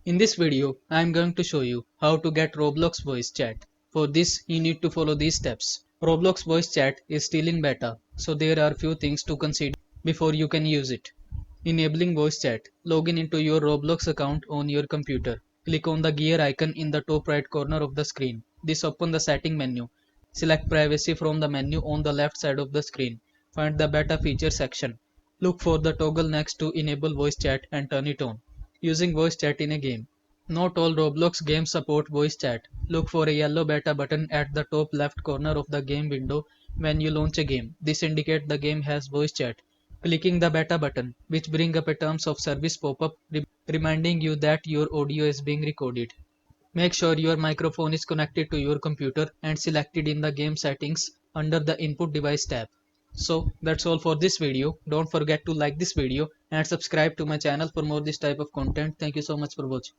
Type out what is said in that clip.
In this video, I am going to show you how to get Roblox voice chat. For this, you need to follow these steps. Roblox voice chat is still in beta, so there are few things to consider before you can use it. Enabling voice chat. Log in into your Roblox account on your computer. Click on the gear icon in the top right corner of the screen. This opens the setting menu. Select privacy from the menu on the left side of the screen. Find the beta feature section. Look for the toggle next to enable voice chat and turn it on. Using voice chat in a game. Not all Roblox games support voice chat. Look for a yellow beta button at the top left corner of the game window when you launch a game. This indicates the game has voice chat. Clicking the beta button, which brings up a terms of service pop-up reminding you that your audio is being recorded. Make sure your microphone is connected to your computer and selected in the game settings under the input device tab. So that's all for this video. Don't forget to like this video and subscribe to my channel for more this type of content. Thank you so much for watching.